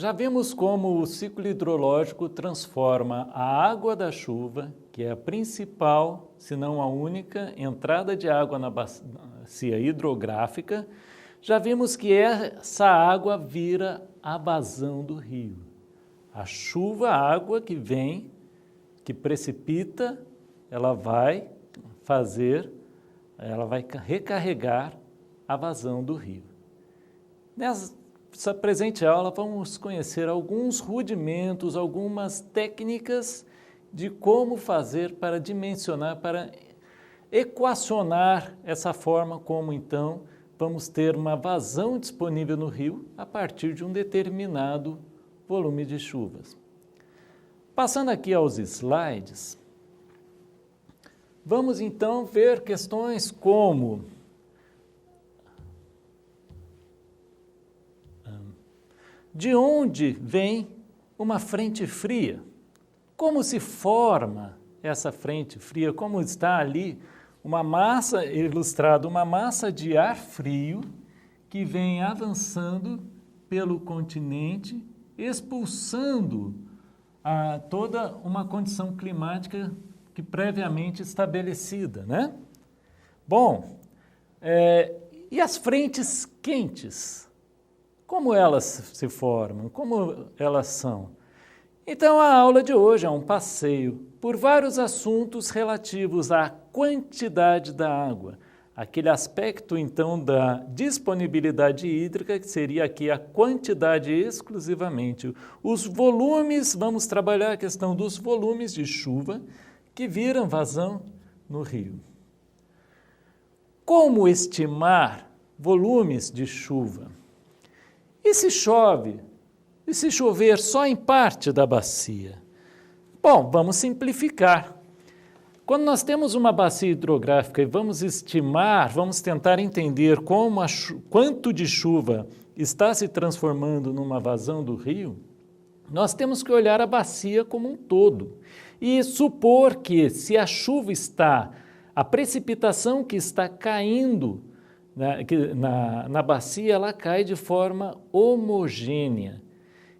já vimos como o ciclo hidrológico transforma a água da chuva, que é a principal, se não a única, entrada de água na bacia hidrográfica. Já vimos que essa água vira a vazão do rio. A chuva, a água que vem, que precipita, ela vai recarregar a vazão do rio. Nessa presente aula, vamos conhecer alguns rudimentos, algumas técnicas de como fazer para dimensionar, para equacionar essa forma como, então, vamos ter uma vazão disponível no rio a partir de um determinado volume de chuvas. Passando aqui aos slides, vamos, então, ver questões como de onde vem uma frente fria? Como se forma essa frente fria? Como está ali uma massa, ilustrado, uma massa de ar frio que vem avançando pelo continente, expulsando toda uma condição climática que previamente estabelecida, né? Bom, e as frentes quentes? Como elas se formam? Como elas são? Então, a aula de hoje é um passeio por vários assuntos relativos à quantidade da água, aquele aspecto, então, da disponibilidade hídrica, que seria aqui a quantidade exclusivamente. Os volumes, vamos trabalhar a questão dos volumes de chuva que viram vazão no rio. Como estimar volumes de chuva? E se chove? E se chover só em parte da bacia? Bom, vamos simplificar. Quando nós temos uma bacia hidrográfica e vamos estimar, vamos tentar entender quanto de chuva está se transformando numa vazão do rio, nós temos que olhar a bacia como um todo e supor que se a chuva a precipitação que está caindo na bacia, ela cai de forma homogênea.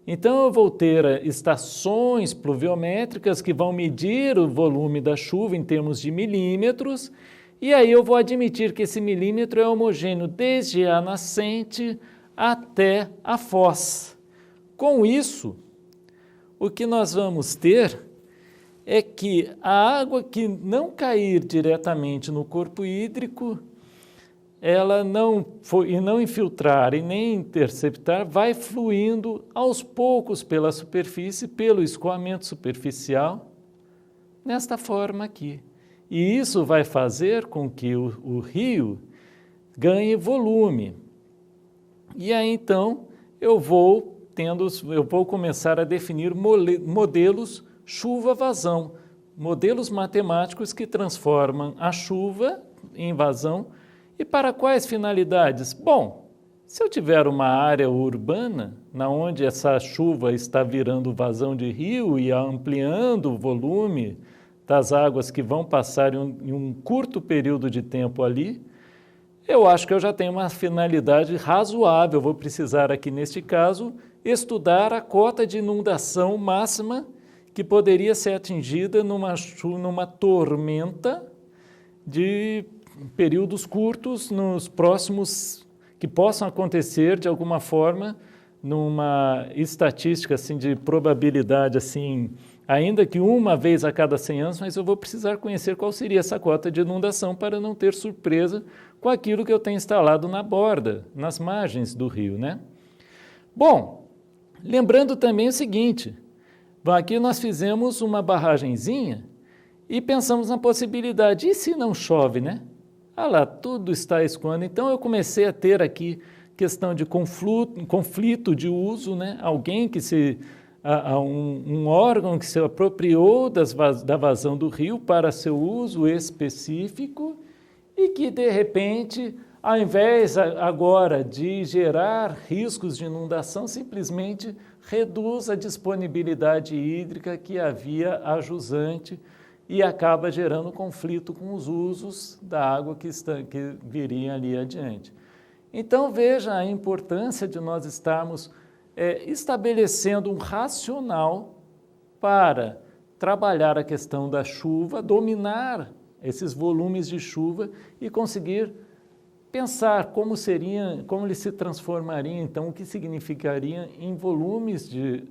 Então, eu vou ter estações pluviométricas que vão medir o volume da chuva em termos de milímetros, e aí eu vou admitir que esse milímetro é homogêneo desde a nascente até a foz. Com isso, o que nós vamos ter é que a água que não cair diretamente no corpo hídrico, ela não infiltrar e nem interceptar, vai fluindo aos poucos pela superfície, pelo escoamento superficial, nesta forma aqui. E isso vai fazer com que o rio ganhe volume. E aí, então, eu vou começar a definir modelos chuva-vazão, modelos matemáticos que transformam a chuva em vazão. E para quais finalidades? Bom, se eu tiver uma área urbana, onde essa chuva está virando vazão de rio e ampliando o volume das águas que vão passar em um curto período de tempo ali, eu acho que eu já tenho uma finalidade razoável. Vou precisar aqui, neste caso, estudar a cota de inundação máxima que poderia ser atingida numa tormenta de períodos curtos nos próximos, que possam acontecer de alguma forma, numa estatística assim, de probabilidade, assim, ainda que uma vez a cada 100 anos, mas eu vou precisar conhecer qual seria essa cota de inundação para não ter surpresa com aquilo que eu tenho instalado na borda, nas margens do rio, né? Bom, lembrando também o seguinte, aqui nós fizemos uma barragenzinha e pensamos na possibilidade, e se não chove, né? Ah lá, tudo está escoando. Então, eu comecei a ter aqui questão de conflito de uso, né? Alguém um órgão que se apropriou da vazão do rio para seu uso específico e que, de repente, ao invés agora de gerar riscos de inundação, simplesmente reduz a disponibilidade hídrica que havia a jusante e acaba gerando conflito com os usos da água que viriam ali adiante. Então, veja a importância de nós estarmos estabelecendo um racional para trabalhar a questão da chuva, dominar esses volumes de chuva e conseguir pensar como ele se transformaria, então, o que significaria em volumes de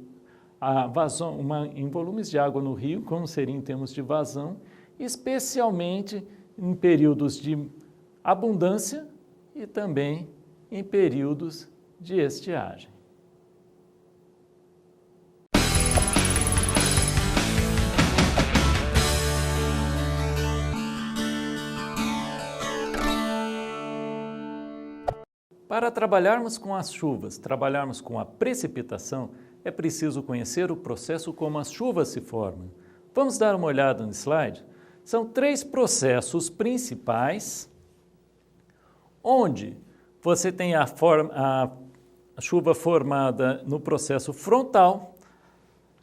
vazão, em volumes de água no rio, como seria em termos de vazão, especialmente em períodos de abundância e também em períodos de estiagem. Para trabalharmos com as chuvas, trabalharmos com a precipitação, é preciso conhecer o processo como as chuvas se formam. Vamos dar uma olhada no slide? São 3 processos principais, onde você tem a chuva formada no processo frontal,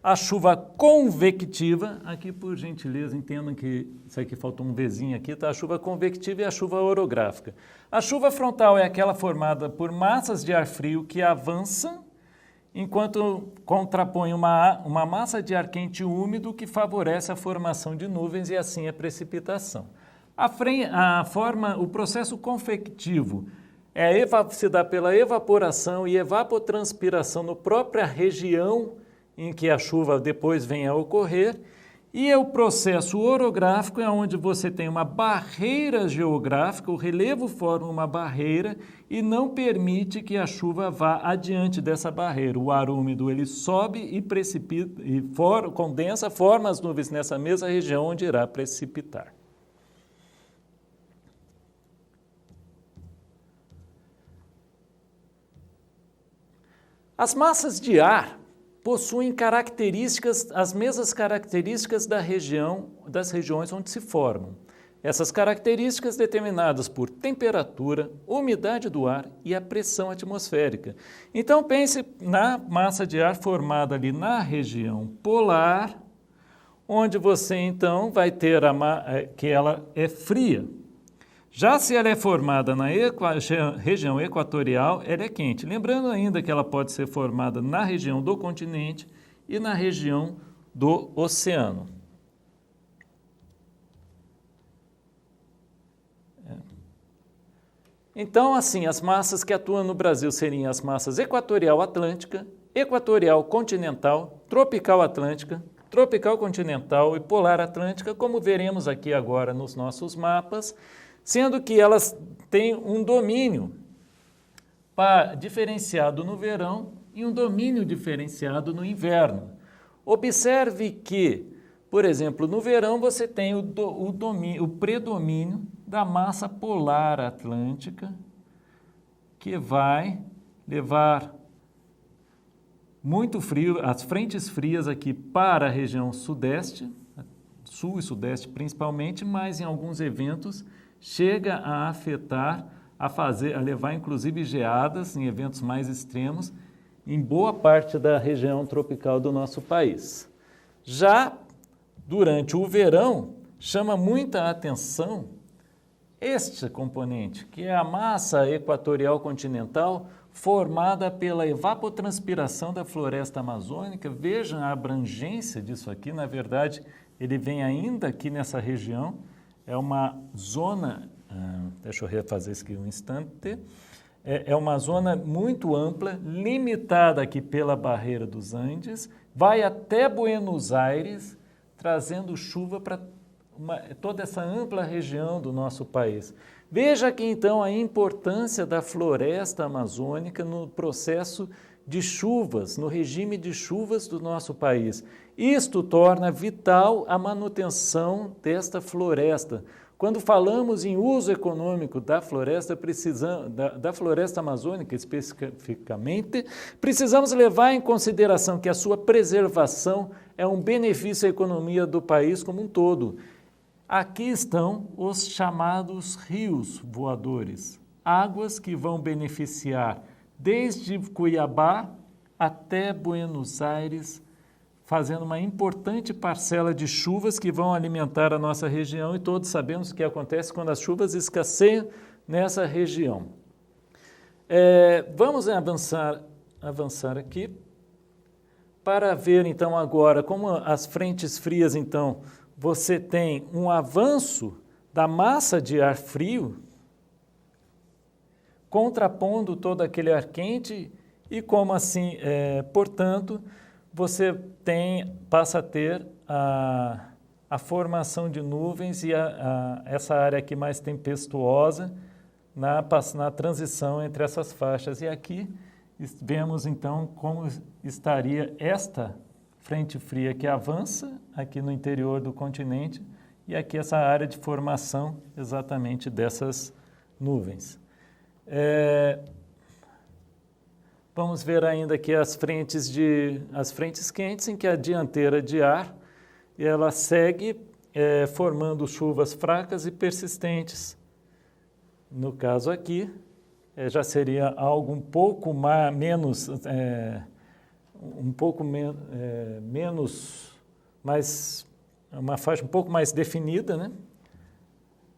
a chuva convectiva, aqui por gentileza entendam que isso aqui faltou um Vzinho aqui, tá? A chuva convectiva e a chuva orográfica. A chuva frontal é aquela formada por massas de ar frio que avançam, enquanto contrapõe uma massa de ar quente úmido que favorece a formação de nuvens e assim a precipitação. O processo convectivo se dá pela evaporação e evapotranspiração na própria região em que a chuva depois vem a ocorrer, e o processo orográfico é onde você tem uma barreira geográfica, o relevo forma uma barreira e não permite que a chuva vá adiante dessa barreira. O ar úmido ele sobe e precipita, condensa, forma as nuvens nessa mesma região onde irá precipitar. As massas de ar possuem as mesmas características das regiões onde se formam. Essas características determinadas por temperatura, umidade do ar e a pressão atmosférica. Então pense na massa de ar formada ali na região polar, onde você então vai ter que ela é fria. Já se ela é formada na região equatorial, ela é quente. Lembrando ainda que ela pode ser formada na região do continente e na região do oceano. Então, assim, as massas que atuam no Brasil seriam as massas equatorial atlântica, equatorial continental, tropical atlântica, tropical continental e polar atlântica, como veremos aqui agora nos nossos mapas, sendo que elas têm um domínio diferenciado no verão e um domínio diferenciado no inverno. Observe que, por exemplo, no verão você tem o predomínio da massa polar atlântica, que vai levar muito frio, as frentes frias aqui para a região sudeste, sul e sudeste principalmente, mas em alguns eventos chega a afetar, a levar inclusive geadas em eventos mais extremos em boa parte da região tropical do nosso país. Já durante o verão, chama muita atenção este componente, que é a massa equatorial continental formada pela evapotranspiração da floresta amazônica. Vejam a abrangência disso aqui, na verdade, ele vem ainda aqui nessa região. É uma zona, deixa eu refazer isso aqui um instante, é uma zona muito ampla, limitada aqui pela barreira dos Andes, vai até Buenos Aires, trazendo chuva para toda essa ampla região do nosso país. Veja aqui então a importância da floresta amazônica no processo de chuvas, no regime de chuvas do nosso país. Isto torna vital a manutenção desta floresta. Quando falamos em uso econômico da floresta, da floresta amazônica especificamente, precisamos levar em consideração que a sua preservação é um benefício à economia do país como um todo. Aqui estão os chamados rios voadores, águas que vão beneficiar desde Cuiabá até Buenos Aires, fazendo uma importante parcela de chuvas que vão alimentar a nossa região, e todos sabemos o que acontece quando as chuvas escasseiam nessa região. Vamos avançar avançar aqui para ver então agora como as frentes frias, então, você tem um avanço da massa de ar frio contrapondo todo aquele ar quente e como assim, portanto, você passa a ter a formação de nuvens e essa área aqui mais tempestuosa na transição entre essas faixas. E aqui vemos então como estaria esta frente fria que avança aqui no interior do continente e aqui essa área de formação exatamente dessas nuvens. Vamos ver ainda aqui as frentes quentes, em que a dianteira de ar ela segue formando chuvas fracas e persistentes. No caso aqui, já seria algo um pouco menos, uma faixa um pouco mais definida, né?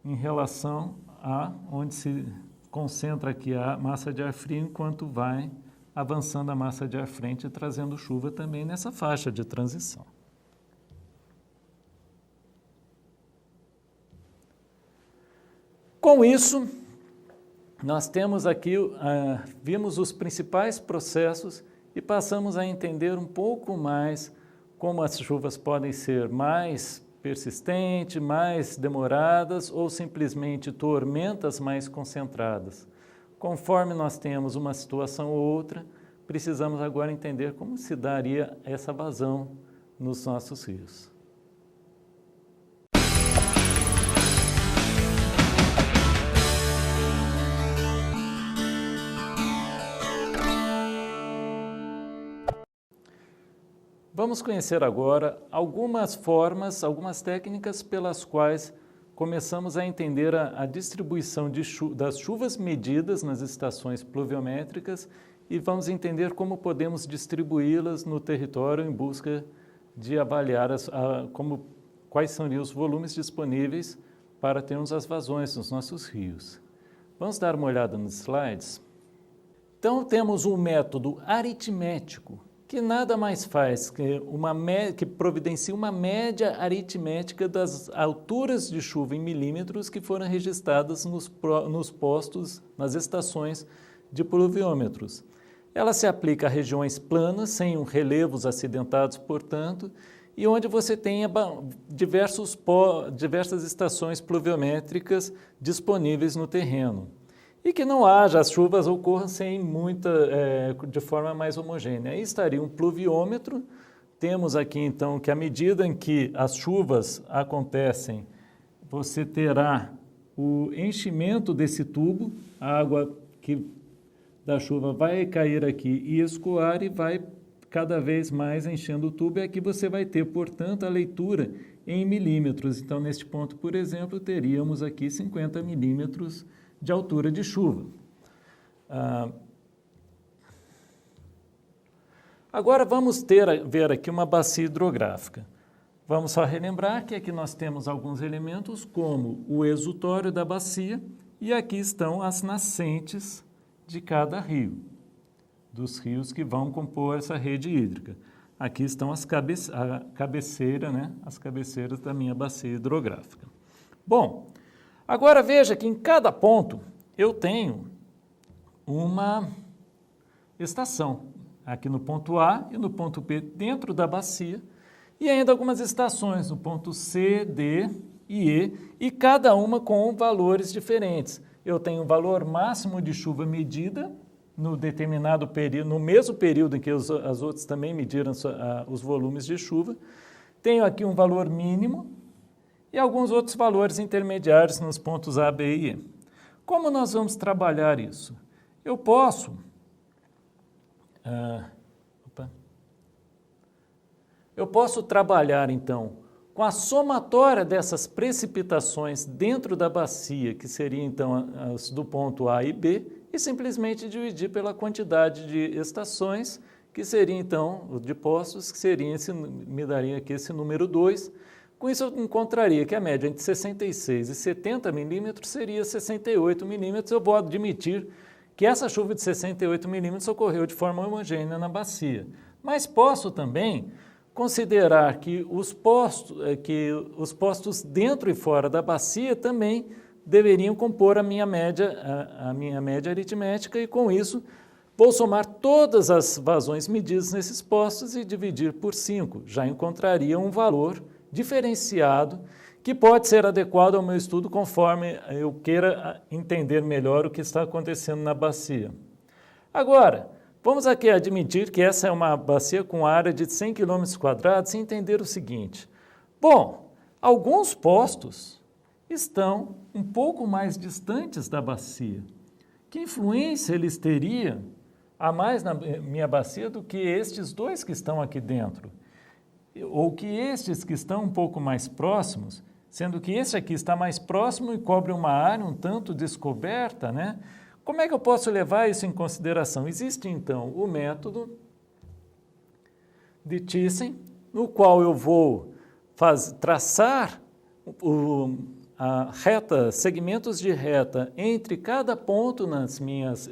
Em relação a onde se concentra aqui a massa de ar frio, enquanto vai avançando a massa de ar frente, trazendo chuva também nessa faixa de transição. Com isso, nós temos aqui, vimos os principais processos e passamos a entender um pouco mais como as chuvas podem ser mais persistentes, mais demoradas ou simplesmente tormentas mais concentradas. Conforme nós temos uma situação ou outra, precisamos agora entender como se daria essa vazão nos nossos rios. Vamos conhecer agora algumas formas, algumas técnicas pelas quais começamos a entender a distribuição das chuvas medidas nas estações pluviométricas e vamos entender como podemos distribuí-las no território em busca de avaliar quais seriam os volumes disponíveis para termos as vazões nos nossos rios. Vamos dar uma olhada nos slides? Então, temos um método aritmético, que nada mais faz que providencia uma média aritmética das alturas de chuva em milímetros que foram registradas nos postos, nas estações de pluviômetros. Ela se aplica a regiões planas, sem relevos acidentados, portanto, e onde você tenha diversas estações pluviométricas disponíveis no terreno. E que não haja, as chuvas ocorram de forma mais homogênea. Aí estaria um pluviômetro. Temos aqui, então, que à medida em que as chuvas acontecem, você terá o enchimento desse tubo, a água da chuva vai cair aqui e escoar e vai cada vez mais enchendo o tubo, e aqui você vai ter, portanto, a leitura em milímetros. Então, neste ponto, por exemplo, teríamos aqui 50 milímetros de altura de chuva. Agora vamos ver aqui uma bacia hidrográfica. Vamos só relembrar que aqui nós temos alguns elementos como o exutório da bacia e aqui estão as nascentes de cada rio, dos rios que vão compor essa rede hídrica. Aqui estão a cabeceira, né? As cabeceiras da minha bacia hidrográfica. Bom, agora veja que em cada ponto eu tenho uma estação, aqui no ponto A e no ponto B dentro da bacia, e ainda algumas estações no ponto C, D e E, e cada uma com valores diferentes. Eu tenho um valor máximo de chuva medida no determinado período, no mesmo período em que as outras também mediram os volumes de chuva. Tenho aqui um valor mínimo e alguns outros valores intermediários nos pontos A, B e E. Como nós vamos trabalhar isso? Eu posso trabalhar, então, com a somatória dessas precipitações dentro da bacia, que seria, então, as do ponto A e B, e simplesmente dividir pela quantidade de estações, que seria, então, de postos, que me daria aqui esse número 2. Com isso, eu encontraria que a média entre 66 e 70 milímetros seria 68 milímetros. Eu vou admitir que essa chuva de 68 milímetros ocorreu de forma homogênea na bacia. Mas posso também considerar que os postos dentro e fora da bacia também deveriam compor a minha média aritmética, e com isso vou somar todas as vazões medidas nesses postos e dividir por 5. Já encontraria um valor diferenciado que pode ser adequado ao meu estudo conforme eu queira entender melhor o que está acontecendo na bacia. Agora, vamos aqui admitir que essa é uma bacia com área de 100 km² e entender o seguinte. Bom, alguns postos estão um pouco mais distantes da bacia. Que influência eles teriam a mais na minha bacia do que estes dois que estão aqui dentro? Ou que estes que estão um pouco mais próximos, sendo que esse aqui está mais próximo e cobre uma área um tanto descoberta, né? Como é que eu posso levar isso em consideração? Existe, então, o método de Thyssen, no qual eu vou traçar segmentos de reta entre cada ponto nas minhas,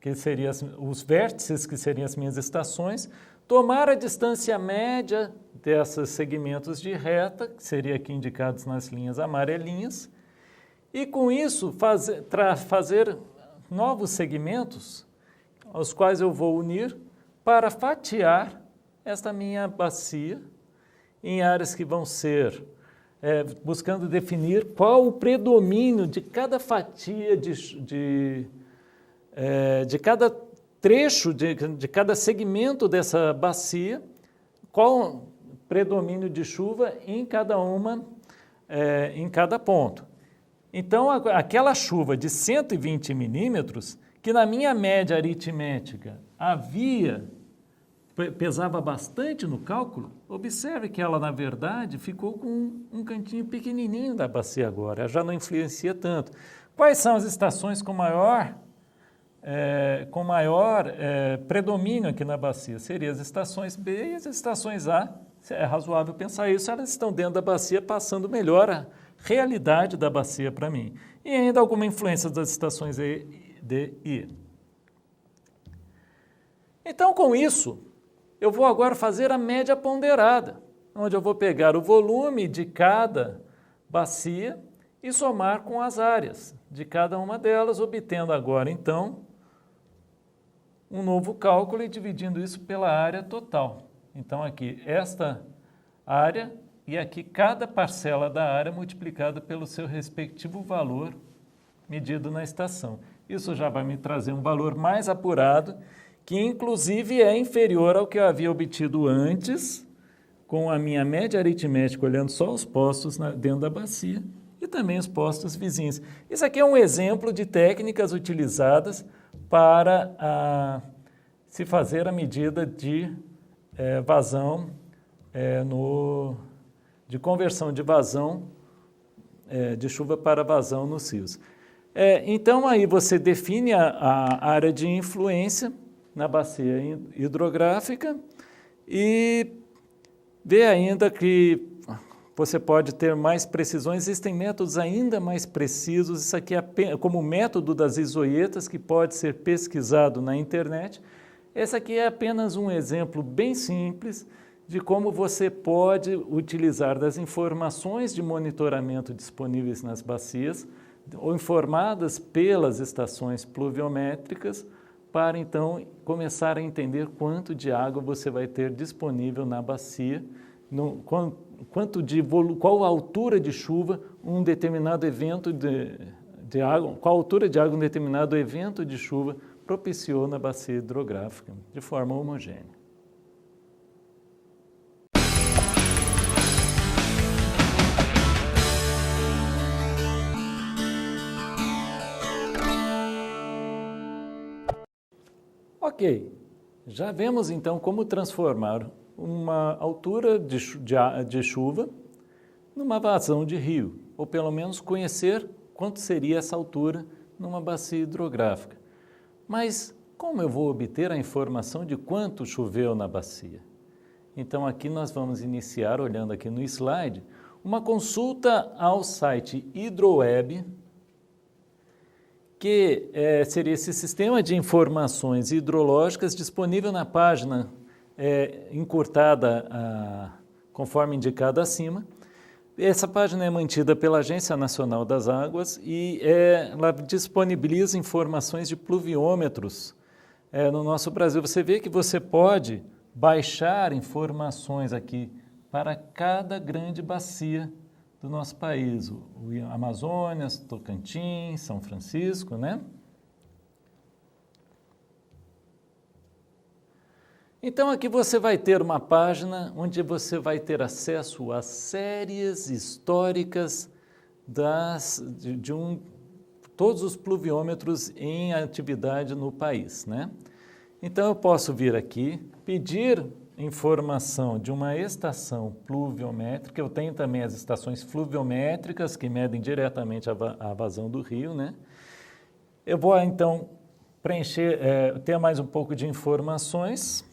que seriam os vértices, que seriam as minhas estações, tomar a distância média desses segmentos de reta, que seria aqui indicados nas linhas amarelinhas, e com isso fazer novos segmentos, aos quais eu vou unir para fatiar esta minha bacia em áreas que vão ser, buscando definir qual o predomínio de cada fatia de cada trecho, de cada segmento dessa bacia, qual o predomínio de chuva em cada em cada ponto. Então, aquela chuva de 120 milímetros, que na minha média aritmética pesava bastante no cálculo, observe que ela, na verdade, ficou com um cantinho pequenininho da bacia agora, ela já não influencia tanto. Quais são as estações com maior predomínio aqui na bacia? Seriam as estações B e as estações A. É razoável pensar isso, elas estão dentro da bacia, passando melhor a realidade da bacia para mim. E ainda alguma influência das estações E, D e I. Então, com isso, eu vou agora fazer a média ponderada, onde eu vou pegar o volume de cada bacia e somar com as áreas de cada uma delas, obtendo agora, então, um novo cálculo e dividindo isso pela área total. Então, aqui, esta área e aqui cada parcela da área multiplicada pelo seu respectivo valor medido na estação. Isso já vai me trazer um valor mais apurado, que inclusive é inferior ao que eu havia obtido antes, com a minha média aritmética, olhando só os postos dentro da bacia e também os postos vizinhos. Isso aqui é um exemplo de técnicas utilizadas para se fazer a medida de vazão, de conversão de vazão, de chuva para vazão nos rios. Então, aí você define a área de influência na bacia hidrográfica e vê ainda que você pode ter mais precisões. Existem métodos ainda mais precisos. Isso aqui é como o método das isoietas, que pode ser pesquisado na internet. Esse aqui é apenas um exemplo bem simples de como você pode utilizar das informações de monitoramento disponíveis nas bacias, ou informadas pelas estações pluviométricas, para então começar a entender quanto de água você vai ter disponível na bacia, qual a altura de chuva um determinado evento de água, qual a altura de água um determinado evento de chuva propiciou na bacia hidrográfica, de forma homogênea. Ok, já vemos então como transformar uma altura de chuva numa vazão de rio, ou pelo menos conhecer quanto seria essa altura numa bacia hidrográfica. Mas como eu vou obter a informação de quanto choveu na bacia? Então aqui nós vamos iniciar, olhando aqui no slide, uma consulta ao site Hidroweb, que seria esse sistema de informações hidrológicas disponível na página encurtada conforme indicado acima. Essa página é mantida pela Agência Nacional das Águas e ela disponibiliza informações de pluviômetros no nosso Brasil. Você vê que você pode baixar informações aqui para cada grande bacia do nosso país, o Amazonas, Tocantins, São Francisco, né? Então aqui você vai ter uma página onde você vai ter acesso às séries históricas todos os pluviômetros em atividade no país, né? Então eu posso vir aqui, pedir informação de uma estação pluviométrica, eu tenho também as estações fluviométricas que medem diretamente a vazão do rio, né? Eu vou então preencher, ter mais um pouco de informações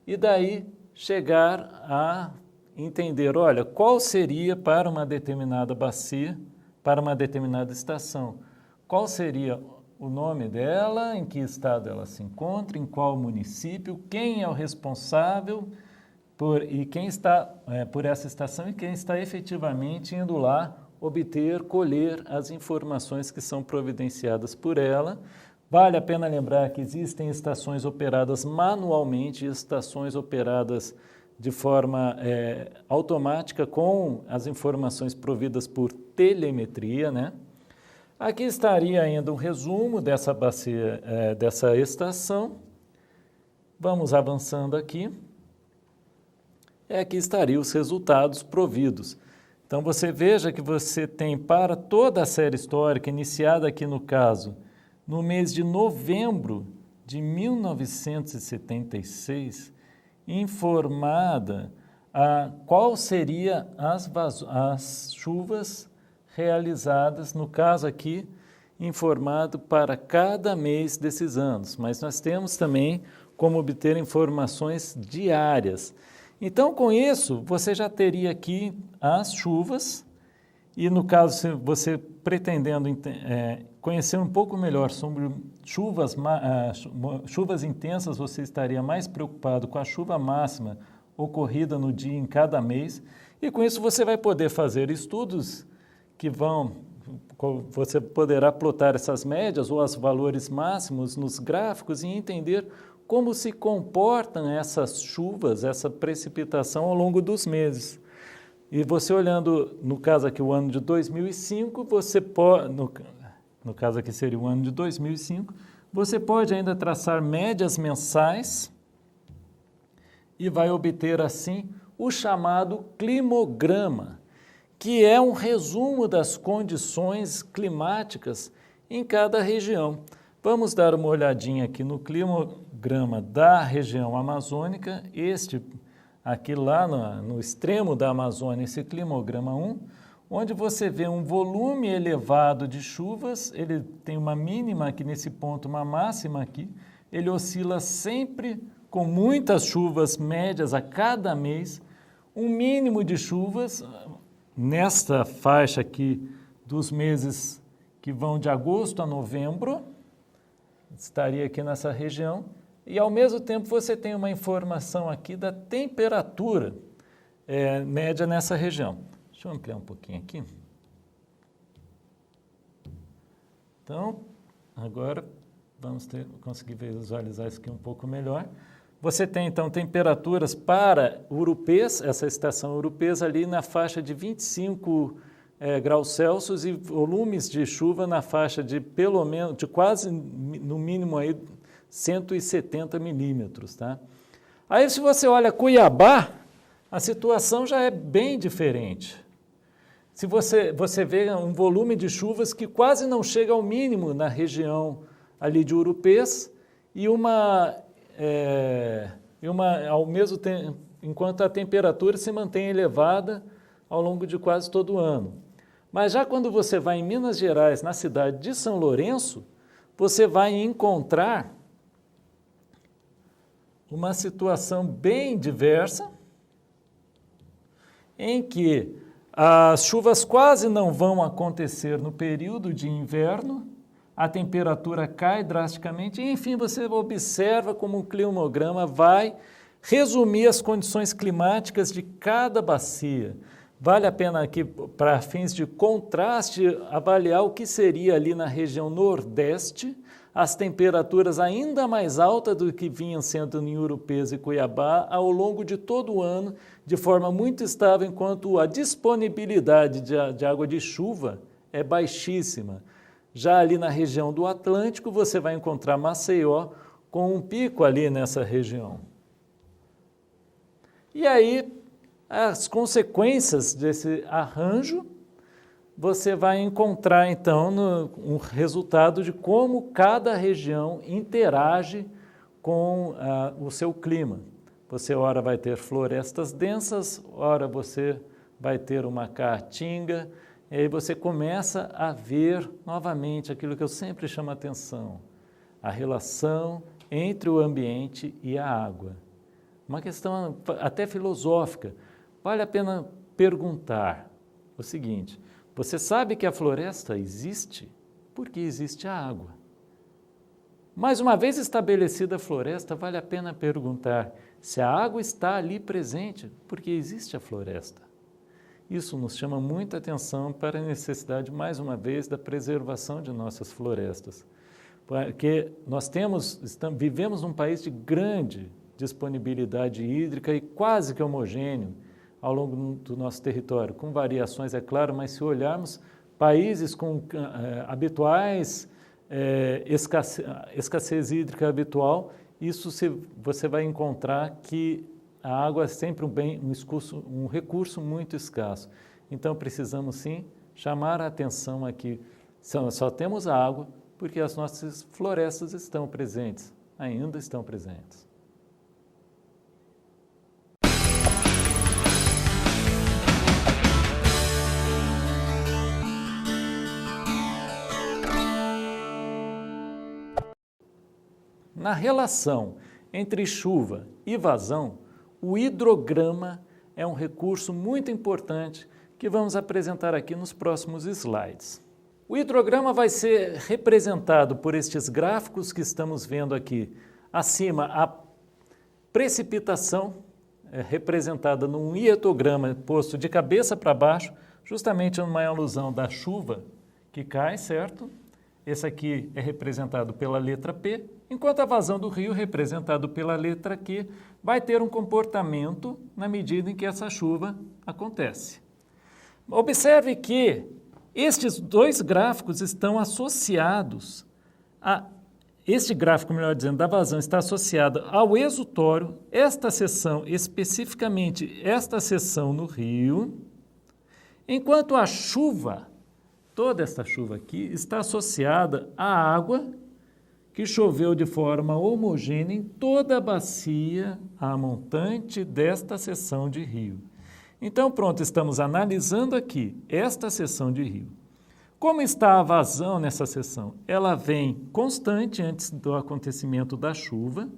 e daí chegar a entender, olha, qual seria para uma determinada bacia, para uma determinada estação, qual seria o nome dela, em que estado ela se encontra, em qual município, quem é o responsável por essa estação e quem está efetivamente indo lá colher as informações que são providenciadas por ela. Vale a pena lembrar que existem estações operadas manualmente e estações operadas de forma automática com as informações providas por telemetria, né? Aqui estaria ainda um resumo dessa bacia, dessa estação. Vamos avançando aqui. Aqui estariam os resultados providos. Então você veja que você tem para toda a série histórica, iniciada aqui no caso, no mês de novembro de 1976, informada qual seria as chuvas realizadas, no caso aqui, informado para cada mês desses anos. Mas nós temos também como obter informações diárias. Então, com isso, você já teria aqui as chuvas, e no caso, se você pretendendo conhecer um pouco melhor sobre chuvas intensas, você estaria mais preocupado com a chuva máxima ocorrida no dia em cada mês, e com isso você vai poder fazer estudos você poderá plotar essas médias ou os valores máximos nos gráficos e entender como se comportam essas chuvas, essa precipitação ao longo dos meses. E você olhando, no caso aqui, o ano de 2005, você pode, no caso aqui seria o ano de 2005, você pode ainda traçar médias mensais e vai obter, assim, o chamado climograma, que é um resumo das condições climáticas em cada região. Vamos dar uma olhadinha aqui no climograma da região amazônica, aqui lá no extremo da Amazônia, esse climograma 1, onde você vê um volume elevado de chuvas, ele tem uma mínima aqui nesse ponto, uma máxima aqui, ele oscila sempre com muitas chuvas médias a cada mês, um mínimo de chuvas nesta faixa aqui dos meses que vão de agosto a novembro, estaria aqui nessa região, e ao mesmo tempo você tem uma informação aqui da temperatura média nessa região. Deixa eu ampliar um pouquinho aqui. Então, agora vamos conseguir visualizar isso aqui um pouco melhor. Você tem, então, temperaturas para Urupês, essa estação Urupês ali na faixa de 25 graus Celsius e volumes de chuva na faixa de pelo menos, de quase, no mínimo, aí, 170 milímetros, tá? Aí, se você olha Cuiabá, a situação já é bem diferente. Se você vê um volume de chuvas que quase não chega ao mínimo na região ali de Urupês e ao mesmo tempo, enquanto a temperatura se mantém elevada ao longo de quase todo o ano. Mas já quando você vai em Minas Gerais, na cidade de São Lourenço, você vai encontrar uma situação bem diversa, em que As chuvas quase não vão acontecer no período de inverno, a temperatura cai drasticamente e, enfim, você observa como o climatograma vai resumir as condições climáticas de cada bacia. Vale a pena aqui, para fins de contraste, avaliar o que seria ali na região nordeste, as temperaturas ainda mais altas do que vinham sendo em Urupês e Cuiabá ao longo de todo o ano, de forma muito estável, enquanto a disponibilidade de água de chuva é baixíssima. Já ali na região do Atlântico, você vai encontrar Maceió com um pico ali nessa região. E aí, as consequências desse arranjo, você vai encontrar, então, um resultado de como cada região interage com o seu clima. Você, ora, vai ter florestas densas, ora, você vai ter uma caatinga, e aí você começa a ver novamente aquilo que eu sempre chamo a atenção, a relação entre o ambiente e a água. Uma questão até filosófica. Vale a pena perguntar o seguinte: você sabe que a floresta existe porque existe a água. Mais uma vez estabelecida a floresta, vale a pena perguntar se a água está ali presente porque existe a floresta. Isso nos chama muita atenção para a necessidade, mais uma vez, da preservação de nossas florestas. Porque nós vivemos num país de grande disponibilidade hídrica e quase que homogêneo ao longo do nosso território, com variações, é claro, mas se olharmos países com habituais escassez hídrica habitual, você vai encontrar que a água é sempre um recurso muito escasso. Então, precisamos, sim, chamar a atenção aqui. Só temos a água porque as nossas florestas estão presentes, ainda estão presentes. Na relação entre chuva e vazão, o hidrograma é um recurso muito importante que vamos apresentar aqui nos próximos slides. O hidrograma vai ser representado por estes gráficos que estamos vendo aqui. Acima, a precipitação é representada num hietograma posto de cabeça para baixo, justamente numa alusão da chuva que cai, certo? Esse aqui é representado pela letra P, enquanto a vazão do rio, representado pela letra Q, vai ter um comportamento na medida em que essa chuva acontece. Observe que estes dois gráficos estão associados este gráfico, melhor dizendo, da vazão está associado ao exutório, esta seção, especificamente esta seção no rio, enquanto a chuva, toda esta chuva aqui, está associada à água que choveu de forma homogênea em toda a bacia a montante desta seção de rio. Então, pronto, estamos analisando aqui esta seção de rio. Como está a vazão nessa seção? Ela vem constante antes do acontecimento da chuva.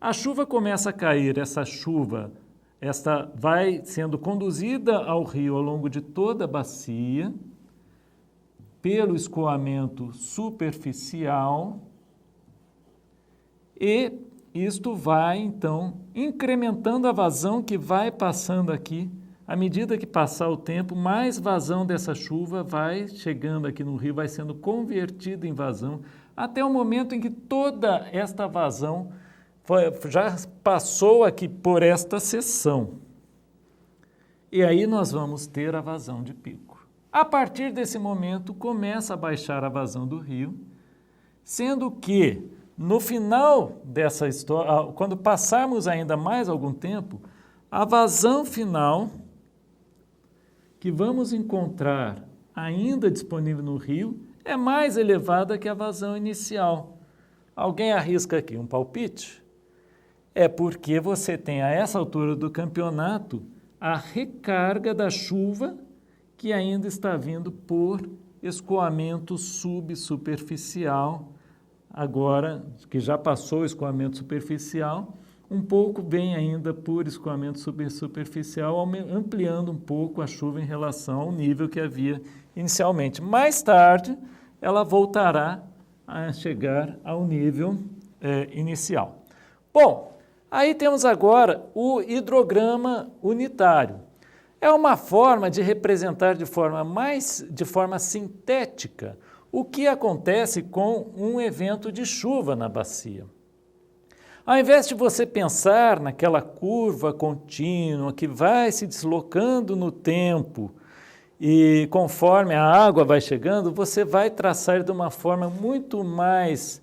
A chuva começa a cair, esta vai sendo conduzida ao rio ao longo de toda a bacia, pelo escoamento superficial, e isto vai, então, incrementando a vazão que vai passando aqui. À medida que passar o tempo, mais vazão dessa chuva vai chegando aqui no rio, vai sendo convertida em vazão, até o momento em que toda esta vazão já passou aqui por esta seção. E aí nós vamos ter a vazão de pico. A partir desse momento, começa a baixar a vazão do rio, sendo que, no final dessa história, quando passarmos ainda mais algum tempo, a vazão final que vamos encontrar ainda disponível no rio é mais elevada que a vazão inicial. Alguém arrisca aqui um palpite? É porque você tem a essa altura do campeonato a recarga da chuva que ainda está vindo por escoamento subsuperficial, agora que já passou o escoamento superficial, um pouco vem ainda por escoamento superficial, ampliando um pouco a chuva em relação ao nível que havia inicialmente. Mais tarde, ela voltará a chegar ao nível inicial. Bom, aí temos agora o hidrograma unitário. É uma forma de representar de forma sintética o que acontece com um evento de chuva na bacia. Ao invés de você pensar naquela curva contínua que vai se deslocando no tempo e conforme a água vai chegando, você vai traçar de uma forma muito mais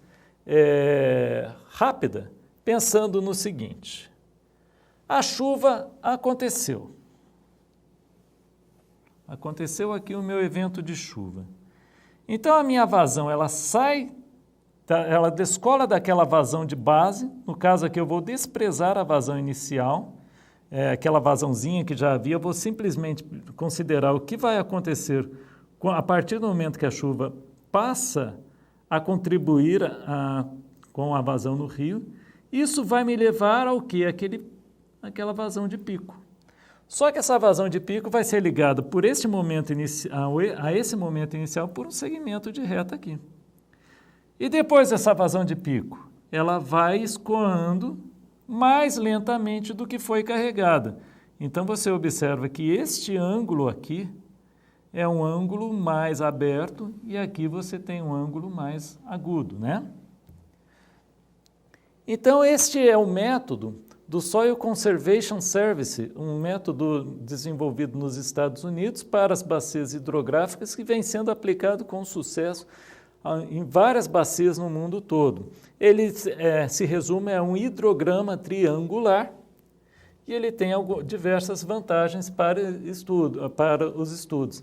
rápida, pensando no seguinte: a chuva aconteceu. Aconteceu aqui o meu evento de chuva. Então a minha vazão, ela sai, ela descola daquela vazão de base, no caso aqui eu vou desprezar a vazão inicial, aquela vazãozinha que já havia, eu vou simplesmente considerar o que vai acontecer a partir do momento que a chuva passa a contribuir com a vazão no rio. Isso vai me levar ao que? Aquela vazão de pico. Só que essa vazão de pico vai ser ligada por esse momento a esse momento inicial por um segmento de reta aqui. E depois dessa vazão de pico, ela vai escoando mais lentamente do que foi carregada. Então você observa que este ângulo aqui é um ângulo mais aberto e aqui você tem um ângulo mais agudo, né? Então este é o método do Soil Conservation Service, um método desenvolvido nos Estados Unidos para as bacias hidrográficas que vem sendo aplicado com sucesso em várias bacias no mundo todo. Ele se resume a um hidrograma triangular e ele tem diversas vantagens para os estudos.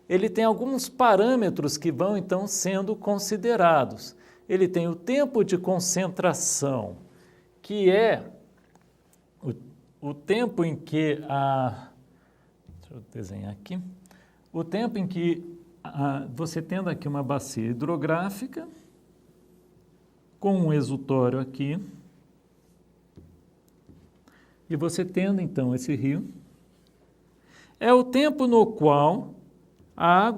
Ele tem alguns parâmetros que vão então sendo considerados. Ele tem o tempo de concentração, que é o tempo em que deixa eu desenhar aqui. O tempo em que você tendo aqui uma bacia hidrográfica com um exutório aqui e você tendo então esse rio, é o tempo no qual a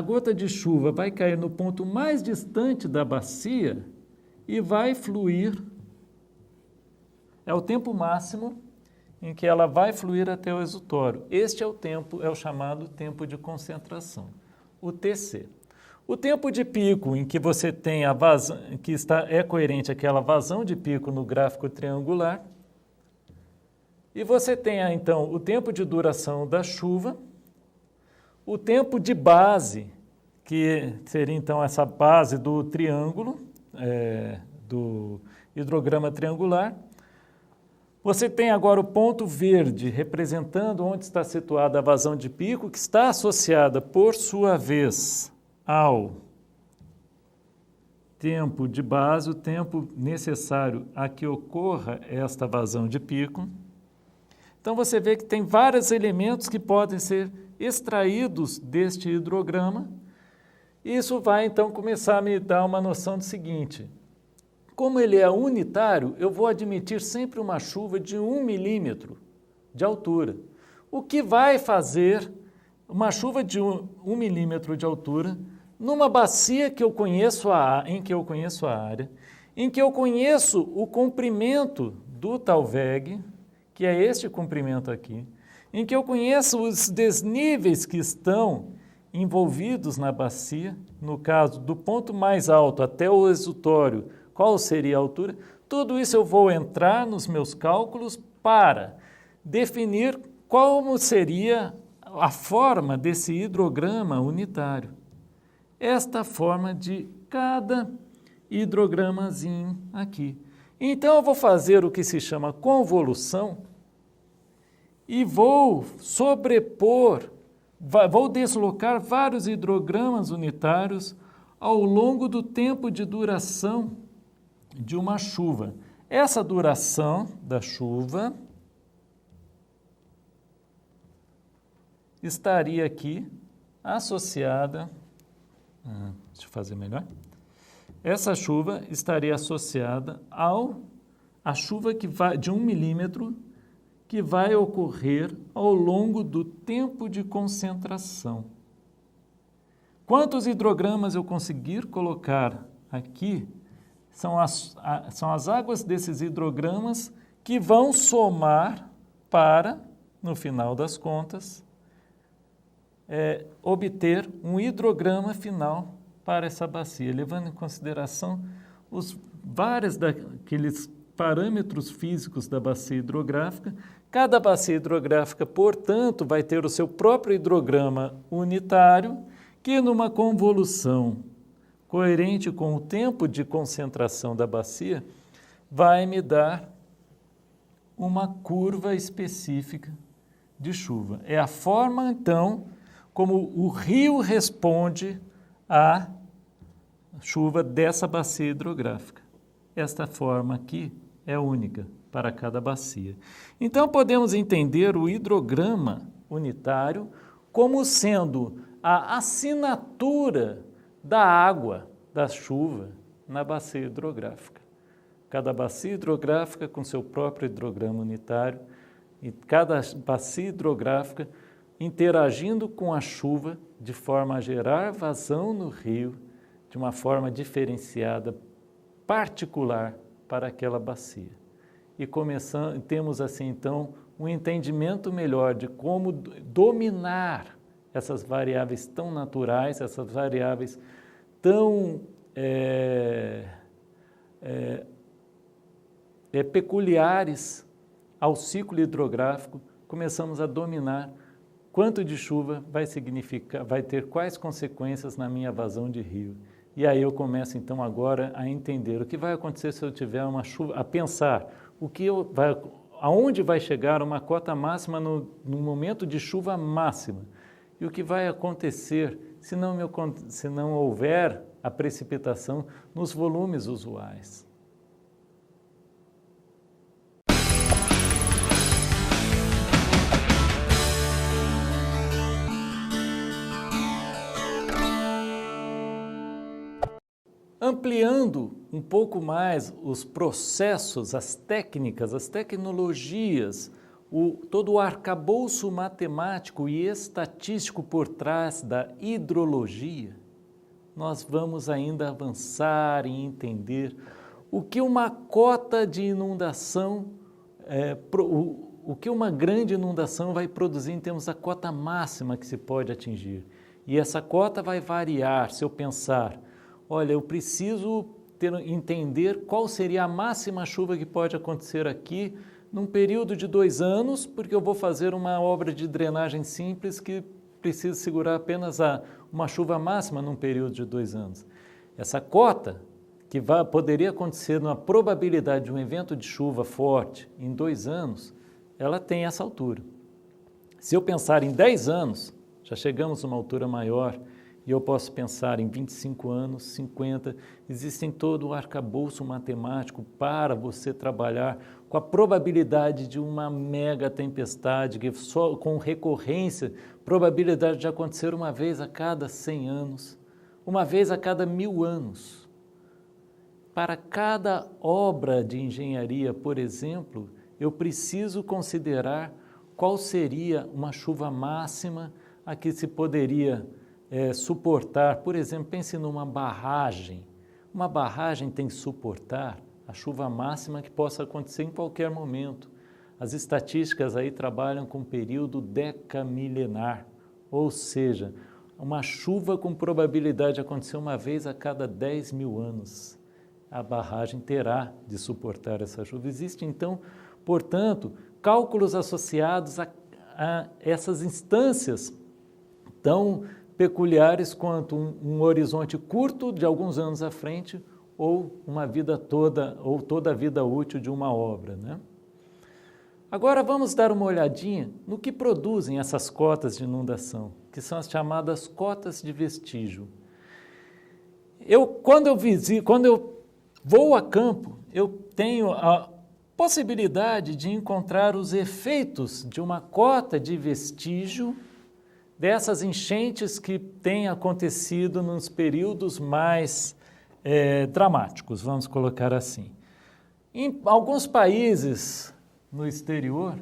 gota de chuva vai cair no ponto mais distante da bacia e vai fluir. É o tempo máximo em que ela vai fluir até o exutório. Este é o chamado tempo de concentração, o TC. O tempo de pico, em que você tem a vazão, que é coerente àquela vazão de pico no gráfico triangular. E você tem, então, o tempo de duração da chuva, o tempo de base, que seria, então, essa base do triângulo, do hidrograma triangular. Você tem agora o ponto verde, representando onde está situada a vazão de pico, que está associada, por sua vez, ao tempo de base, o tempo necessário a que ocorra esta vazão de pico. Então, você vê que tem vários elementos que podem ser extraídos deste hidrograma. Isso vai, então, começar a me dar uma noção do seguinte: como ele é unitário, eu vou admitir sempre uma chuva de 1 milímetro de altura. O que vai fazer uma chuva de 1 milímetro de altura numa bacia que eu conheço em que eu conheço a área, em que eu conheço o comprimento do Talweg, que é este comprimento aqui, em que eu conheço os desníveis que estão envolvidos na bacia, no caso do ponto mais alto até o exutório, qual seria a altura? Tudo isso eu vou entrar nos meus cálculos para definir como seria a forma desse hidrograma unitário. Esta forma de cada hidrogramazinho aqui. Então eu vou fazer o que se chama convolução e vou sobrepor, vou deslocar vários hidrogramas unitários ao longo do tempo de duração de uma chuva. Essa duração da chuva estaria aqui associada, deixa eu fazer melhor, essa chuva estaria associada a chuva que vai de 1 milímetro que vai ocorrer ao longo do tempo de concentração. Quantos hidrogramas eu conseguir colocar aqui são as águas desses hidrogramas que vão somar para, no final das contas, obter um hidrograma final para essa bacia, levando em consideração os vários daqueles parâmetros físicos da bacia hidrográfica. Cada bacia hidrográfica, portanto, vai ter o seu próprio hidrograma unitário, que numa convolução coerente com o tempo de concentração da bacia, vai me dar uma curva específica de chuva. É a forma, então, como o rio responde à chuva dessa bacia hidrográfica. Esta forma aqui é única para cada bacia. Então, podemos entender o hidrograma unitário como sendo a assinatura da água, da chuva, na bacia hidrográfica. Cada bacia hidrográfica com seu próprio hidrograma unitário e cada bacia hidrográfica interagindo com a chuva de forma a gerar vazão no rio de uma forma diferenciada, particular para aquela bacia. E temos assim então um entendimento melhor de como dominar essas variáveis tão naturais, essas variáveis tão peculiares ao ciclo hidrográfico. Começamos a dominar quanto de chuva vai significar, vai ter quais consequências na minha vazão de rio. E aí eu começo então agora a entender o que vai acontecer se eu tiver uma chuva, a pensar aonde vai chegar uma cota máxima no momento de chuva máxima e o que vai acontecer se não houver a precipitação nos volumes usuais. Ampliando um pouco mais os processos, as técnicas, as tecnologias, todo o arcabouço matemático e estatístico por trás da hidrologia, nós vamos ainda avançar e entender o que uma cota de inundação, o que uma grande inundação vai produzir em termos da cota máxima que se pode atingir. E essa cota vai variar se eu pensar, olha, eu preciso entender qual seria a máxima chuva que pode acontecer aqui num período de 2 anos, porque eu vou fazer uma obra de drenagem simples que precisa segurar apenas uma chuva máxima num período de 2 anos. Essa cota, que poderia acontecer na probabilidade de um evento de chuva forte em 2 anos, ela tem essa altura. Se eu pensar em 10 anos, já chegamos a uma altura maior, e eu posso pensar em 25 anos, 50, existem todo o arcabouço matemático para você trabalhar com a probabilidade de uma mega tempestade, que só com recorrência, probabilidade de acontecer uma vez a cada 100 anos, uma vez a cada 1000 anos. Para cada obra de engenharia, por exemplo, eu preciso considerar qual seria uma chuva máxima a que se poderia suportar. Por exemplo, pense numa barragem. Uma barragem tem que suportar a chuva máxima que possa acontecer em qualquer momento. As estatísticas aí trabalham com período decamilenar, ou seja, uma chuva com probabilidade de acontecer uma vez a cada 10.000 anos. A barragem terá de suportar essa chuva. Existem, então, portanto, cálculos associados a essas instâncias tão peculiares quanto um horizonte curto de alguns anos à frente ou uma vida toda, ou toda a vida útil de uma obra, né? Agora vamos dar uma olhadinha no que produzem essas cotas de inundação, que são as chamadas cotas de vestígio. Quando eu vou a campo, eu tenho a possibilidade de encontrar os efeitos de uma cota de vestígio dessas enchentes que têm acontecido nos períodos mais dramáticos, vamos colocar assim. Em alguns países no exterior,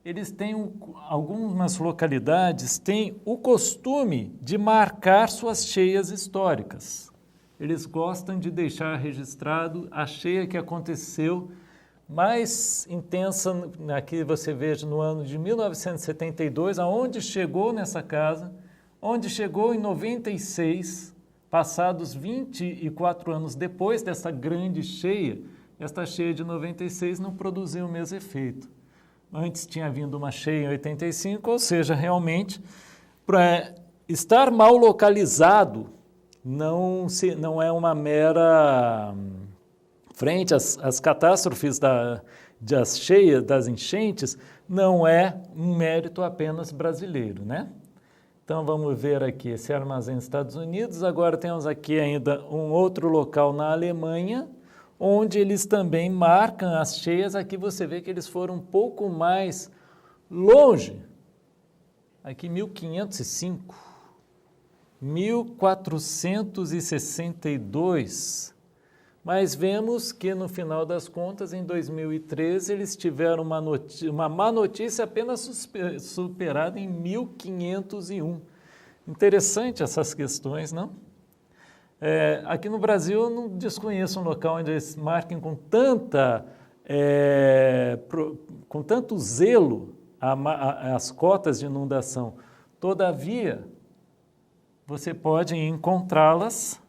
eles têm, algumas localidades têm o costume de marcar suas cheias históricas. Eles gostam de deixar registrado a cheia que aconteceu mais intensa, aqui você veja no ano de 1972, aonde chegou nessa casa, onde chegou em 96, passados 24 anos depois dessa grande cheia, esta cheia de 96 não produziu o mesmo efeito. Antes tinha vindo uma cheia em 85, ou seja, realmente, para estar mal localizado, não é uma mera... Frente às catástrofes das cheias, das enchentes, não é um mérito apenas brasileiro, né? Então, vamos ver aqui esse armazém nos Estados Unidos. Agora temos aqui ainda um outro local na Alemanha, onde eles também marcam as cheias. Aqui você vê que eles foram um pouco mais longe. Aqui 1505, 1462. Mas vemos que no final das contas, em 2013, eles tiveram uma má notícia apenas superada em 1501. Interessante essas questões, não? Aqui no Brasil, eu não desconheço um local onde eles marquem com tanto zelo as cotas de inundação. Todavia, você pode encontrá-las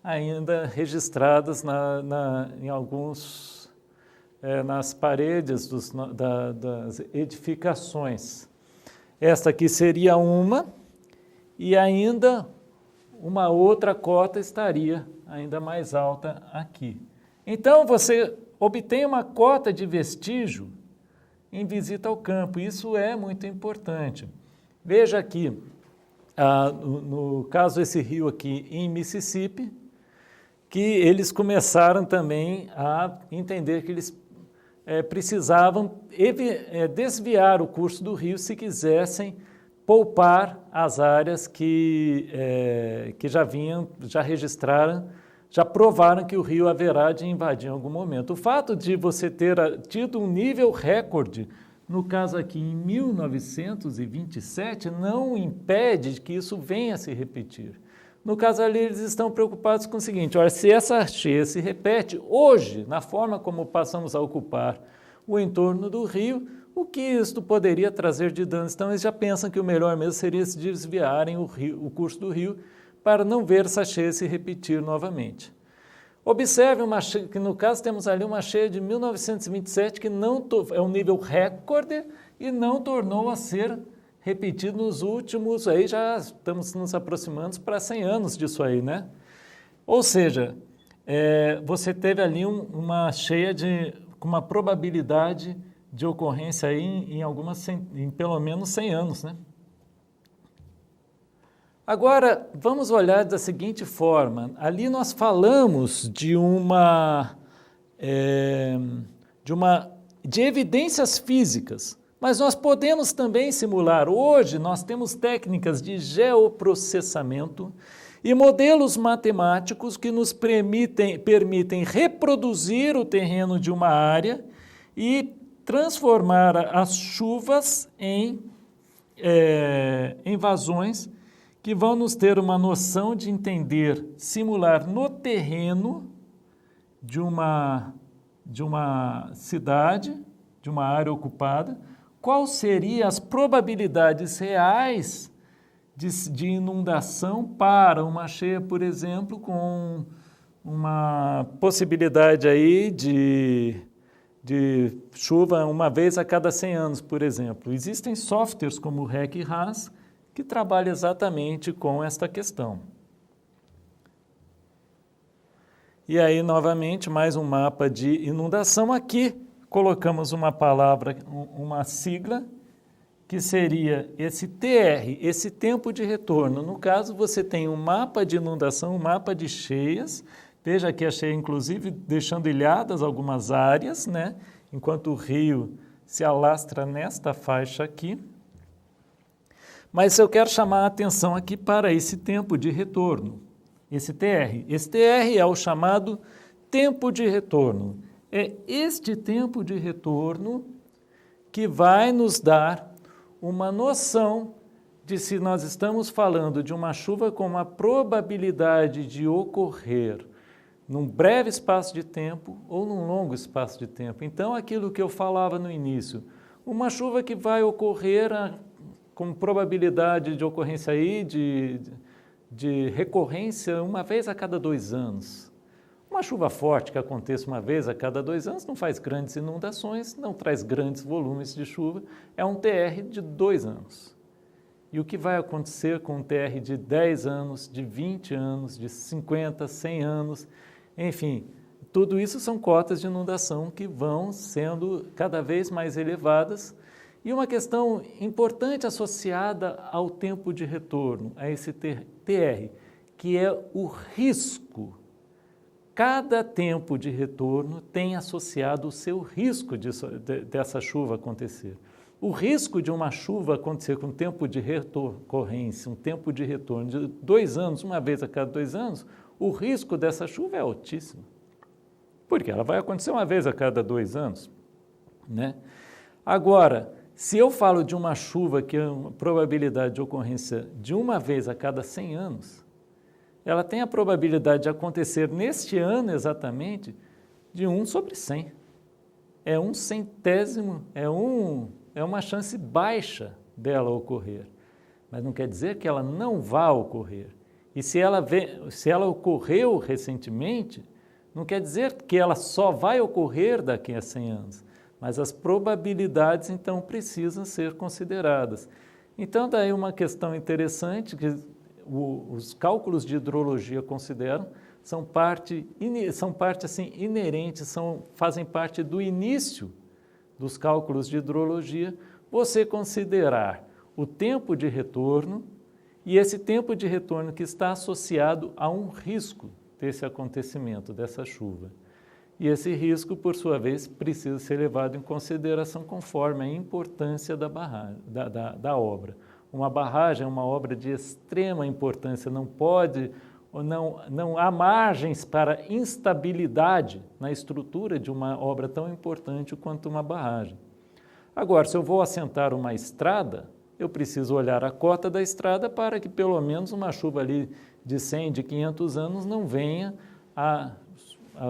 ainda registradas em alguns, nas paredes das edificações. Esta aqui seria uma, e ainda uma outra cota estaria ainda mais alta aqui. Então, você obtém uma cota de vestígio em visita ao campo, isso é muito importante. Veja aqui, no caso esse rio aqui em Mississippi, que eles começaram também a entender que eles precisavam desviar o curso do rio se quisessem poupar as áreas que já registraram, já provaram que o rio haverá de invadir em algum momento. O fato de você ter tido um nível recorde, no caso aqui em 1927, não impede que isso venha a se repetir. No caso ali, eles estão preocupados com o seguinte: olha, se essa cheia se repete hoje, na forma como passamos a ocupar o entorno do rio, o que isto poderia trazer de danos? Então, eles já pensam que o melhor mesmo seria se desviarem o curso do rio para não ver essa cheia se repetir novamente. Observe que no caso temos ali uma cheia de 1927 que não é um nível recorde e não tornou a ser repetido nos últimos, aí já estamos nos aproximando para 100 anos disso aí, né? Ou seja, você teve ali uma cheia com uma probabilidade de ocorrência aí em pelo menos 100 anos, né? Agora, vamos olhar da seguinte forma. Ali nós falamos de evidências físicas, mas nós podemos também simular. Hoje nós temos técnicas de geoprocessamento e modelos matemáticos que nos permitem reproduzir o terreno de uma área e transformar as chuvas em vazões que vão nos ter uma noção de entender, simular no terreno de uma cidade, de uma área ocupada, quais seriam as probabilidades reais de inundação para uma cheia, por exemplo, com uma possibilidade aí de chuva uma vez a cada 100 anos, por exemplo. Existem softwares como o REC-RAS que trabalham exatamente com esta questão. E aí, novamente, mais um mapa de inundação. Aqui colocamos uma palavra, uma sigla, que seria esse TR, esse tempo de retorno. No caso, você tem um mapa de inundação, um mapa de cheias. Veja aqui a cheia, inclusive, deixando ilhadas algumas áreas, né? Enquanto o rio se alastra nesta faixa aqui. Mas eu quero chamar a atenção aqui para esse tempo de retorno. esse TR. Esse TR é o chamado tempo de retorno. É este tempo de retorno que vai nos dar uma noção de se nós estamos falando de uma chuva com uma probabilidade de ocorrer num breve espaço de tempo ou num longo espaço de tempo. Então, aquilo que eu falava no início, uma chuva que vai ocorrer com probabilidade de ocorrência aí de recorrência uma vez a cada 2 anos. Uma chuva forte que aconteça uma vez a cada 2 anos não faz grandes inundações, não traz grandes volumes de chuva, é um TR de 2 anos. E o que vai acontecer com um TR de 10 anos, de 20 anos, de 50, 100 anos, enfim, tudo isso são cotas de inundação que vão sendo cada vez mais elevadas. E uma questão importante associada ao tempo de retorno, a esse TR, que é o risco. Cada tempo de retorno tem associado o seu risco dessa chuva acontecer. O risco de uma chuva acontecer com tempo de recorrência, um tempo de retorno de 2 anos, uma vez a cada 2 anos, o risco dessa chuva é altíssimo. Porque ela vai acontecer uma vez a cada 2 anos, né? Agora, se eu falo de uma chuva que é uma probabilidade de ocorrência de uma vez a cada 100 anos, ela tem a probabilidade de acontecer neste ano exatamente de 1 sobre 100. É 1/100º, é uma chance baixa dela ocorrer. Mas não quer dizer que ela não vá ocorrer. E se ela ocorreu recentemente, não quer dizer que ela só vai ocorrer daqui a 100 anos. Mas as probabilidades, então, precisam ser consideradas. Então, daí uma questão interessante que os cálculos de hidrologia consideram, são parte assim, inerente, fazem parte do início dos cálculos de hidrologia, você considerar o tempo de retorno e esse tempo de retorno que está associado a um risco desse acontecimento, dessa chuva. E esse risco, por sua vez, precisa ser levado em consideração conforme a importância da obra. Uma barragem é uma obra de extrema importância, não há margens para instabilidade na estrutura de uma obra tão importante quanto uma barragem. Agora, se eu vou assentar uma estrada, eu preciso olhar a cota da estrada para que pelo menos uma chuva ali de 100, de 500 anos não venha a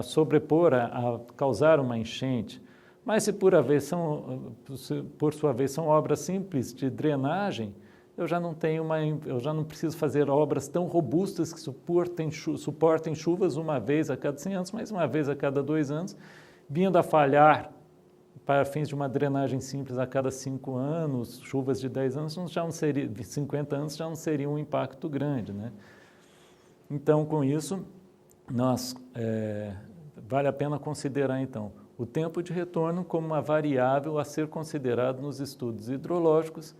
sobrepor, a causar uma enchente. Mas se por sua vez são obras simples de drenagem, eu já não preciso fazer obras tão robustas que suportem chuvas uma vez a cada 100 anos, mas uma vez a cada 2 anos, vindo a falhar para fins de uma drenagem simples a cada 5 anos, chuvas de 10 anos, 50 anos já não seria um impacto grande, né? Então, com isso, vale a pena considerar, então, o tempo de retorno como uma variável a ser considerado nos estudos hidrológicos,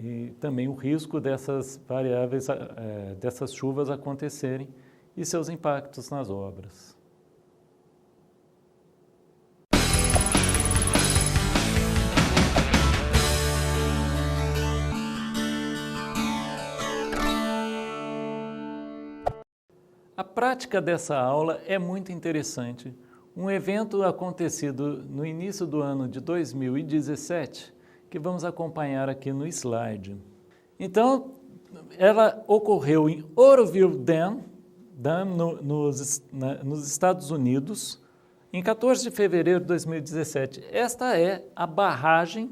e também o risco dessas variáveis, dessas chuvas acontecerem e seus impactos nas obras. A prática dessa aula é muito interessante. Um evento acontecido no início do ano de 2017, que vamos acompanhar aqui no slide. Então, ela ocorreu em Oroville Dam nos Estados Unidos, em 14 de fevereiro de 2017. Esta é a barragem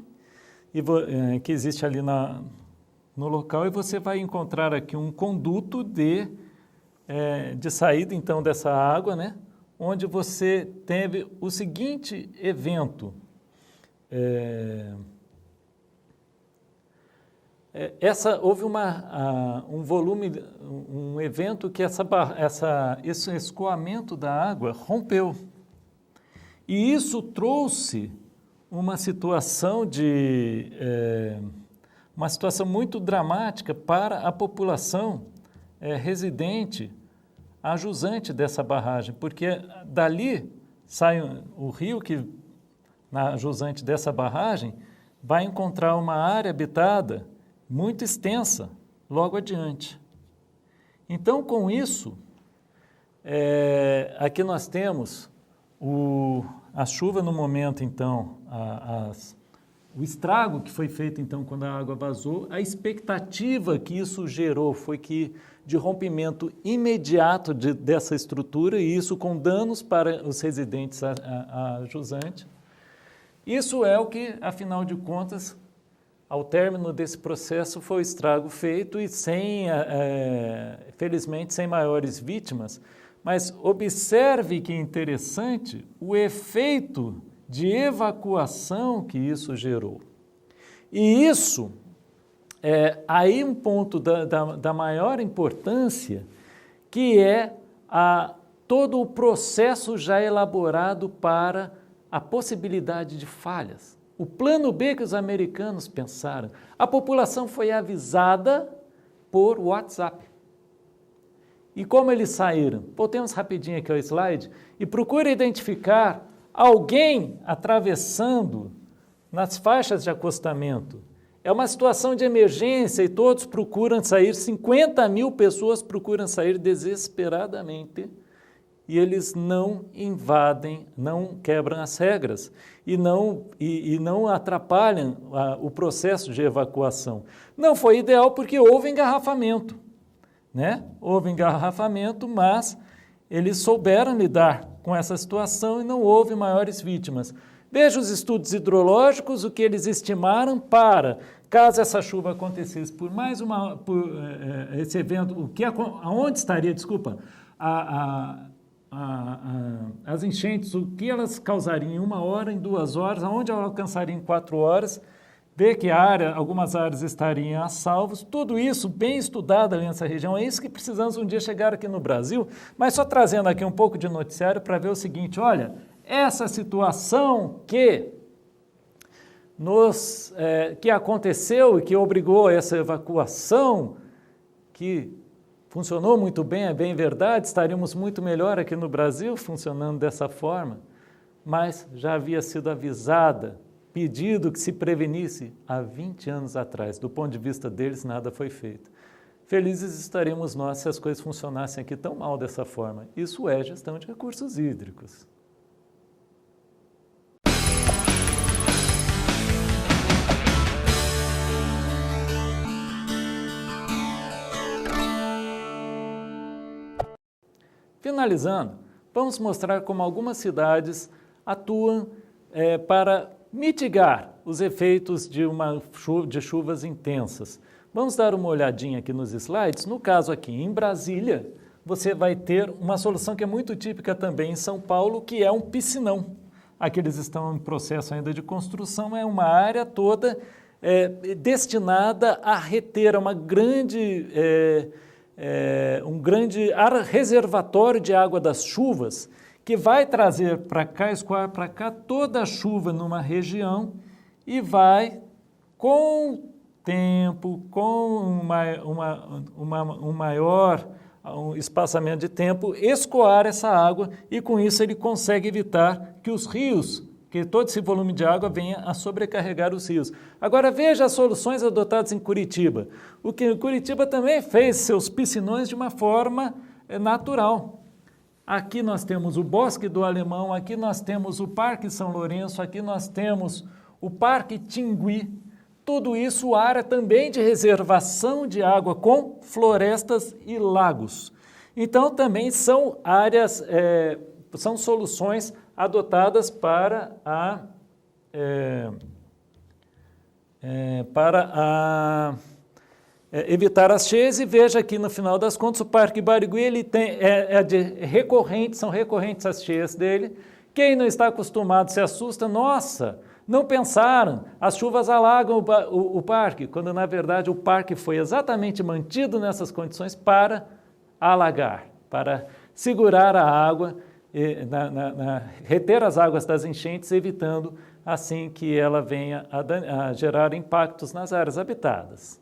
que existe ali no local, e você vai encontrar aqui um conduto de saída, então, dessa água, né? Onde você teve o seguinte evento. Houve um evento que esse escoamento da água rompeu. E isso trouxe uma situação muito dramática para a população residente, a jusante dessa barragem, porque dali sai o rio que, na jusante dessa barragem, vai encontrar uma área habitada muito extensa logo adiante. Então, com isso, aqui nós temos a chuva no momento, então, o estrago que foi feito, então, quando a água vazou, a expectativa que isso gerou foi que de rompimento imediato dessa estrutura, e isso com danos para os residentes a jusante. Isso é o que, afinal de contas, ao término desse processo foi o estrago feito e felizmente sem maiores vítimas, mas observe que é interessante o efeito de evacuação que isso gerou. E isso é aí um ponto da maior importância, que é todo o processo já elaborado para a possibilidade de falhas. O plano B que os americanos pensaram. A população foi avisada por WhatsApp. E como eles saíram? Voltemos rapidinho aqui ao slide e procure identificar alguém atravessando nas faixas de acostamento. É uma situação de emergência e todos procuram sair, 50 mil pessoas procuram sair desesperadamente e eles não invadem, não quebram as regras e não atrapalham o processo de evacuação. Não foi ideal porque houve engarrafamento, né? Houve engarrafamento, mas eles souberam lidar com essa situação e não houve maiores vítimas. Veja os estudos hidrológicos, o que eles estimaram para, caso essa chuva acontecesse por esse evento, aonde estaria, desculpa, as enchentes, o que elas causariam em 1 hora, em 2 horas, aonde elas alcançariam em 4 horas, ver que algumas áreas estariam a salvos, tudo isso bem estudado ali nessa região, é isso que precisamos um dia chegar aqui no Brasil, mas só trazendo aqui um pouco de noticiário para ver o seguinte, olha, essa situação que aconteceu e que obrigou a essa evacuação, que funcionou muito bem, é bem verdade, estaríamos muito melhor aqui no Brasil funcionando dessa forma, mas já havia sido avisada, pedido que se prevenisse há 20 anos atrás. Do ponto de vista deles, nada foi feito. Felizes estaremos nós se as coisas funcionassem aqui tão mal dessa forma. Isso é gestão de recursos hídricos. Finalizando, vamos mostrar como algumas cidades atuam para mitigar os efeitos de chuvas intensas. Vamos dar uma olhadinha aqui nos slides. No caso aqui, em Brasília, você vai ter uma solução que é muito típica também em São Paulo, que é um piscinão. Aqui eles estão em processo ainda de construção, é uma área toda destinada a reter um grande reservatório de água das chuvas, que vai trazer para cá, escoar para cá toda a chuva numa região e vai, com o tempo, com um maior espaçamento de tempo, escoar essa água e com isso ele consegue evitar que os rios, que todo esse volume de água venha a sobrecarregar os rios. Agora veja as soluções adotadas em Curitiba. Curitiba também fez seus piscinões de uma forma natural. Aqui nós temos o Bosque do Alemão, aqui nós temos o Parque São Lourenço, aqui nós temos o Parque Tingui. Tudo isso área também de reservação de água com florestas e lagos. Então também são áreas, são soluções adotadas para evitar as cheias, e veja aqui no final das contas o Parque Barigui ele são recorrentes as cheias dele. Quem não está acostumado se assusta, nossa, não pensaram, as chuvas alagam o parque, quando na verdade o parque foi exatamente mantido nessas condições para alagar, para segurar a água, reter as águas das enchentes, evitando assim que ela venha a gerar impactos nas áreas habitadas.